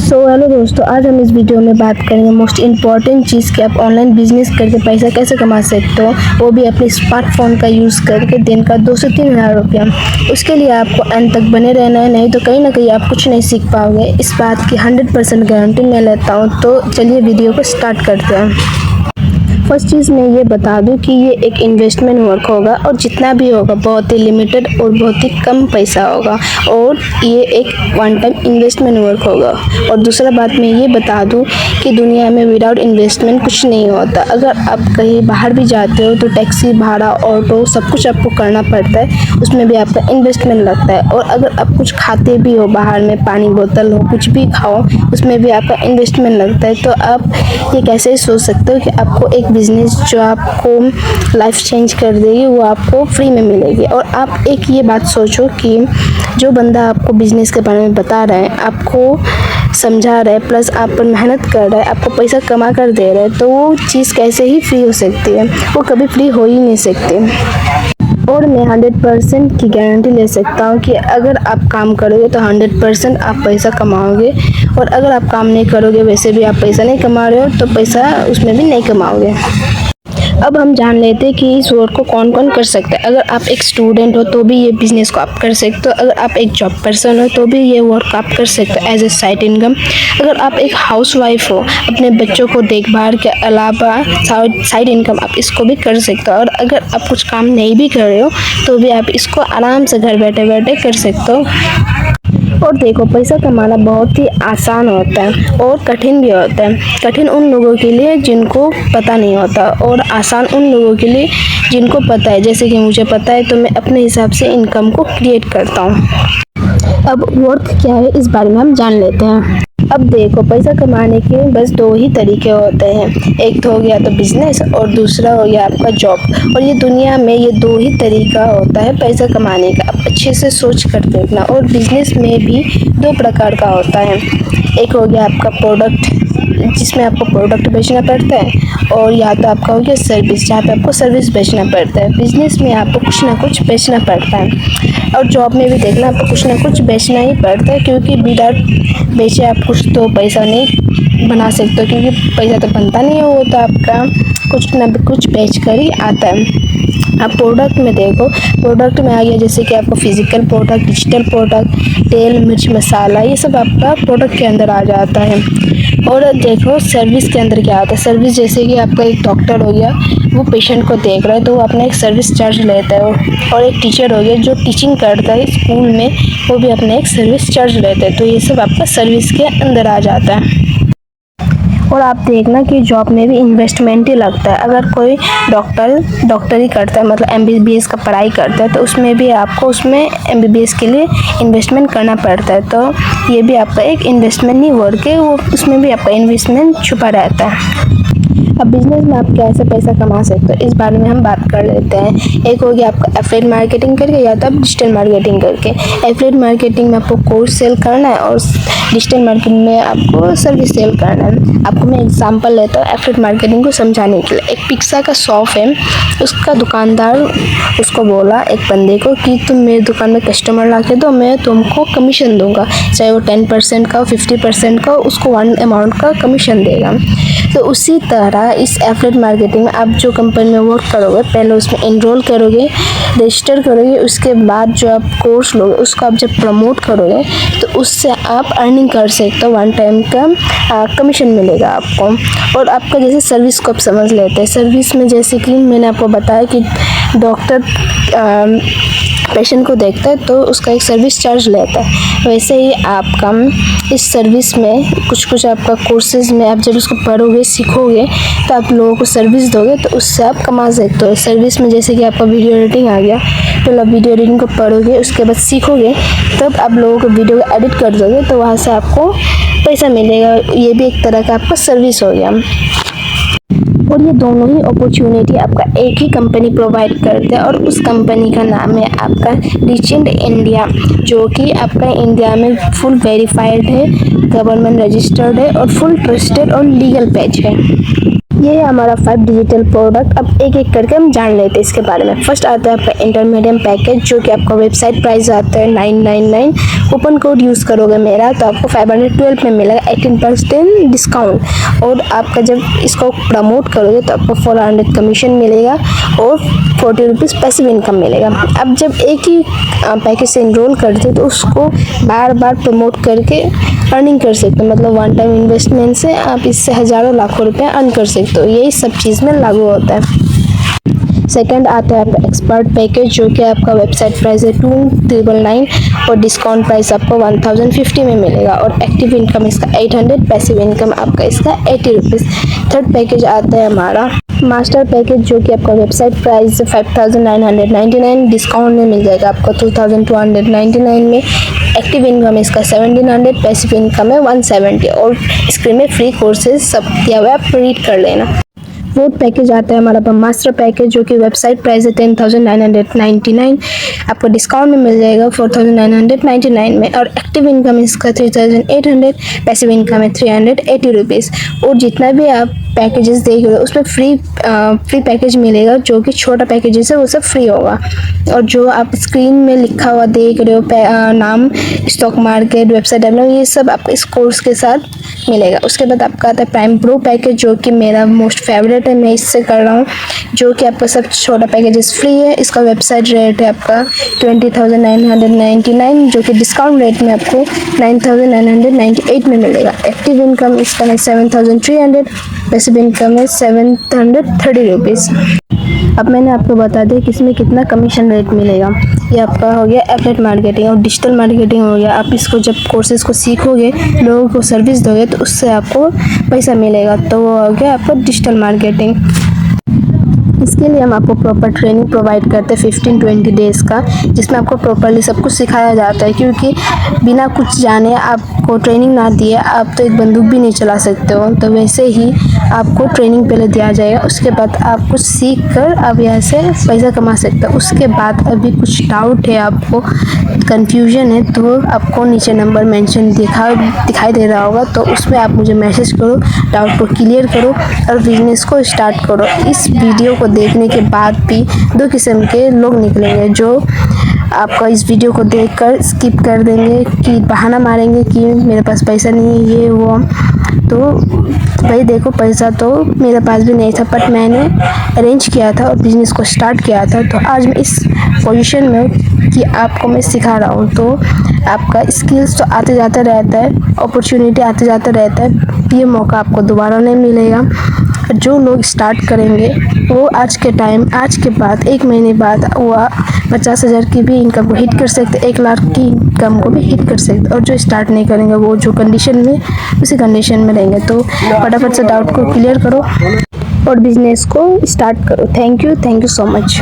Hello दोस्तों, आज हम इस वीडियो में बात करेंगे मोस्ट इम्पॉर्टेंट चीज़ कि आप ऑनलाइन बिजनेस करके पैसा कैसे कमा सकते हो, वो भी अपने स्मार्टफोन का यूज़ करके दिन का 2 से 3 हज़ार रुपया। उसके लिए आपको अंत तक बने रहना है, नहीं तो कहीं ना कहीं आप कुछ नहीं सीख पाओगे। इस बात की 100% गारंटी मैं लेता हूँ। तो चलिए वीडियो को स्टार्ट करते हैं। फर्स्ट चीज़ मैं ये बता दूं कि ये एक इन्वेस्टमेंट वर्क होगा और जितना भी होगा बहुत ही लिमिटेड और बहुत ही कम पैसा होगा और ये एक वन टाइम इन्वेस्टमेंट वर्क होगा। और दूसरा बात मैं ये बता दूं कि दुनिया में विदाउट इन्वेस्टमेंट कुछ नहीं होता। अगर आप कहीं बाहर भी जाते हो तो टैक्सी भाड़ा, ऑटो सब कुछ आपको करना पड़ता है, उसमें भी आपका इन्वेस्टमेंट लगता है। और अगर आप कुछ खाते भी हो बाहर में, पानी बोतल हो, कुछ भी खाओ, उसमें भी आपका इन्वेस्टमेंट लगता है। तो आप ये कैसे सोच सकते हो कि आपको एक बिजनेस जो आपको लाइफ चेंज कर देगी वो आपको फ्री में मिलेगी। और आप एक ये बात सोचो कि जो बंदा आपको बिजनेस के बारे में बता रहा है, आपको समझा रहा है, प्लस आप पर मेहनत कर रहा है, आपको पैसा कमा कर दे रहा है, तो वो चीज़ कैसे ही फ्री हो सकती है? वो कभी फ्री हो ही नहीं सकती। और मैं 100% की गारंटी ले सकता हूँ कि अगर आप काम करोगे तो 100% आप पैसा कमाओगे। और अगर आप काम नहीं करोगे, वैसे भी आप पैसा नहीं कमा रहे हो, तो पैसा उसमें भी नहीं कमाओगे। अब हम जान लेते हैं कि इस वर्क को कौन कौन कर सकता है। अगर आप एक स्टूडेंट हो तो भी ये बिज़नेस को आप कर सकते हो। अगर आप एक जॉब पर्सन हो तो भी ये वर्क आप कर सकते हो एज ए साइड इनकम। अगर आप एक हाउसवाइफ हो, अपने बच्चों को देखभाल के अलावा साइड इनकम आप इसको भी कर सकते हो। और अगर आप कुछ काम नहीं भी कर रहे हो तो भी आप इसको आराम से घर बैठे बैठे कर सकते हो। और देखो, पैसा कमाना बहुत ही आसान होता है और कठिन भी होता है। कठिन उन लोगों के लिए जिनको पता नहीं होता और आसान उन लोगों के लिए जिनको पता है। जैसे कि मुझे पता है तो मैं अपने हिसाब से इनकम को क्रिएट करता हूँ। अब वर्क क्या है इस बारे में हम जान लेते हैं। अब देखो, पैसा कमाने के बस 2 ही तरीके होते हैं। एक तो हो गया तो बिजनेस और दूसरा हो गया आपका जॉब। और ये दुनिया में ये 2 ही तरीका होता है पैसा कमाने का। आप अच्छे से सोच कर देखना। और बिजनेस में भी 2 प्रकार का होता है। एक हो गया आपका प्रोडक्ट, जिसमें आपको प्रोडक्ट बेचना पड़ता है, और या तो आपका हो गया सर्विस, जहाँ पे आपको सर्विस बेचना पड़ता है। बिजनेस में आपको कुछ ना कुछ बेचना पड़ता है और जॉब में भी देखना आपको कुछ ना कुछ बेचना ही पड़ता है, क्योंकि विदाउट बेचे आप कुछ तो पैसा नहीं बना सकते, क्योंकि पैसा तो बनता नहीं है, वो तो आपका कुछ ना कुछ बेच कर ही आता है। आप प्रोडक्ट में देखो, प्रोडक्ट में आ गया जैसे कि आपको फिजिकल प्रोडक्ट, डिजिटल प्रोडक्ट, तेल मिर्च मसाला, ये सब आपका प्रोडक्ट के अंदर आ जाता है। और देखो सर्विस के अंदर क्या आता है। सर्विस जैसे कि आपका एक डॉक्टर हो गया, वो पेशेंट को देख रहा है तो वो अपना एक सर्विस चार्ज लेता है। और एक टीचर हो गया जो टीचिंग करता है स्कूल में, वो भी अपना एक सर्विस चार्ज लेता है। तो ये सब आपका सर्विस के अंदर आ जाता है। और आप देखना कि जॉब में भी इन्वेस्टमेंट ही लगता है। अगर कोई डॉक्टरी करता है, मतलब MBBS का पढ़ाई करता है, तो उसमें भी आपको उसमें MBBS के लिए इन्वेस्टमेंट करना पड़ता है। तो ये भी आपका एक इन्वेस्टमेंट ही वर्क है, वो उसमें भी आपका इन्वेस्टमेंट छुपा रहता है। अब बिजनेस में आप कैसे पैसा कमा सकते हो इस बारे में हम बात कर लेते हैं। एक हो गया आपका एफिलिएट मार्केटिंग करके, या तो आप डिजिटल मार्केटिंग करके। एफिलिएट मार्केटिंग में आपको कोर्स सेल करना है और डिजिटल मार्केटिंग में आपको सर्विस सेल करना है। आपको मैं एग्जांपल लेता हूँ एफिलिएट मार्केटिंग को समझाने के लिए। एक पिज्ज़ा का शॉप है, उसका दुकानदार उसको बोला एक बंदे को कि तुम मेरी दुकान में कस्टमर ला के दो, मैं तुमको कमीशन दूंगा, चाहे वो 10% का हो, 50% का हो, उसको 1 अमाउंट का कमीशन देगा। तो उसी तरह इस एफिलिएट मार्केटिंग में आप जो कंपनी में वर्क करोगे, पहले उसमें एनरोल करोगे, रजिस्टर करोगे, उसके बाद जो आप कोर्स लोगे उसको आप जब प्रमोट करोगे तो उससे आप अर्निंग कर सकते हो। 1 टाइम का कमीशन मिलेगा आपको। और आपका जैसे सर्विस को आप समझ लेते हैं। सर्विस में जैसे कि मैंने आपको बताया कि डॉक्टर पेशेंट को देखता है तो उसका एक सर्विस चार्ज लेता है, वैसे ही आपका इस सर्विस में कुछ आपका कोर्सेज में आप जब इसको पढ़ोगे, सीखोगे, तो आप लोगों को सर्विस दोगे तो उससे आप कमा सकते हो। सर्विस में जैसे कि आपका वीडियो एडिटिंग आ गया, तो आप वीडियो एडिटिंग को पढ़ोगे, उसके बाद सीखोगे, तब आप लोगों को वीडियो एडिट कर दोगे, तो वहाँ से आपको पैसा मिलेगा। ये भी एक तरह का आपका सर्विस हो गया। और ये दोनों ही अपॉर्चुनिटी आपका एक ही कंपनी प्रोवाइड करते हैं, और उस कंपनी का नाम है आपका रीचेंट इंडिया, जो कि आपका इंडिया में फुल वेरीफाइड है, गवर्नमेंट रजिस्टर्ड है और फुल ट्रस्टेड और लीगल पेज है। ये है हमारा 5 डिजिटल प्रोडक्ट। अब एक एक करके हम जान लेते हैं इसके बारे में। फर्स्ट आता है आपका इंटरमीडियम पैकेज, जो कि आपका वेबसाइट प्राइस आता है 999। कूपन कोड यूज़ करोगे मेरा तो आपको 512 में मिलेगा 18% डिस्काउंट। और आपका जब इसको प्रमोट करोगे तो आपको 400 कमीशन मिलेगा और 40 रुपीज़ पैसिव इनकम मिलेगा। अब जब एक ही पैकेज से इनरोल करते हो तो उसको बार बार प्रमोट करके अर्निंग कर सकते हो। मतलब वन टाइम इन्वेस्टमेंट से आप इससे हज़ारों लाखों रुपए अर्न कर सकते हो। यही सब चीज़ में लागू होता है। सेकंड आता है आपका एक्सपर्ट पैकेज, जो कि आपका वेबसाइट प्राइस है 2999 और डिस्काउंट प्राइस आपको 1050 में मिलेगा और एक्टिव इनकम इसका 800, पैसिव इनकम आपका इसका 80 रुपीज़। थर्ड पैकेज आता है हमारा मास्टर पैकेज, जो कि आपका वेबसाइट प्राइस 5999, डिस्काउंट में मिल जाएगा आपको 2299 में। एक्टिव इनकम इसका 1700, पैसिव इनकम है 170 और स्क्रीन में फ्री कोर्सेज सब दिया हुआ है, आप रीड कर लेना। फोर्थ पैकेज आता है हमारा मास्टर पैकेज, जो कि वेबसाइट प्राइस है 10,999, आपको डिस्काउंट में मिल जाएगा 4,999 में और एक्टिव इनकम इसका 3,800, पैसिव इनकम है 380 रुपीज़। और जितना भी आप पैकेजेस देख रहे हो उसमें फ्री पैकेज मिलेगा, जो कि छोटा पैकेजेस है वो सब फ्री होगा। और जो आप स्क्रीन में लिखा हुआ देख रहे हो नाम, स्टॉक मार्केट, वेबसाइट डेवलपमेंट, ये सब आपको इस कोर्स के साथ मिलेगा। उसके बाद आपका आता है प्राइम प्रो पैकेज, जो कि मेरा मोस्ट फेवरेट है, मैं इससे कर रहा हूँ, जो कि आपका सब छोटा पैकेजेस फ्री है। इसका वेबसाइट रेट है आपका 20,999, जो कि डिस्काउंट रेट में आपको 9,998 में मिलेगा। एक्टिव इनकम इसका है 7,300, पैसिव इनकम है 730 रुपीज़। अब मैंने आपको बता दिया कि इसमें कितना कमीशन रेट मिलेगा। ये आपका हो गया एफिलिएट मार्केटिंग और डिजिटल मार्केटिंग हो गया। आप इसको जब कोर्सेज को सीखोगे, लोगों को सर्विस दोगे तो उससे आपको पैसा मिलेगा, तो वो हो गया आपका डिजिटल मार्केटिंग। इसके लिए हम आपको प्रॉपर ट्रेनिंग प्रोवाइड करते हैं 15-20 डेज़ का, जिसमें आपको प्रॉपरली सब कुछ सिखाया जाता है। क्योंकि बिना कुछ जाने, आपको ट्रेनिंग ना दिए आप तो एक बंदूक भी नहीं चला सकते हो। तो वैसे ही आपको ट्रेनिंग पहले दिया जाएगा, उसके बाद आप कुछ सीख कर आप यहाँ से पैसा कमा सकते हो। उसके बाद अभी कुछ डाउट है, आपको कन्फ्यूजन है, तो आपको नीचे नंबर मेंशन दिखाई दे रहा होगा, तो उसमें आप मुझे मैसेज करो, डाउट को क्लियर करो और बिजनेस को स्टार्ट करो। इस वीडियो को देखने के बाद भी 2 किस्म के लोग निकलेंगे, जो आपका इस वीडियो को देखकर स्किप कर देंगे, कि बहाना मारेंगे कि मेरे पास पैसा नहीं है, ये वो। तो भाई देखो, पैसा तो मेरे पास भी नहीं था, बट मैंने अरेंज किया था और बिज़नेस को स्टार्ट किया था। तो आज मैं इस पोजीशन में हूँ कि आपको मैं सिखा रहा हूँ। तो आपका स्किल्स तो आते जाता रहता है, अपॉर्चुनिटी आते जाता रहता है, ये मौका आपको दोबारा नहीं मिलेगा। जो लोग स्टार्ट करेंगे वो आज के बाद 1 महीने बाद वो 50,000 की भी इनकम को हिट कर सकते, 1 लाख की इनकम को भी हिट कर सकते। और जो स्टार्ट नहीं करेंगे वो जो कंडीशन में, उसी कंडीशन में रहेंगे। तो फटाफट से डाउट को क्लियर करो और बिजनेस को स्टार्ट करो। Thank you so much.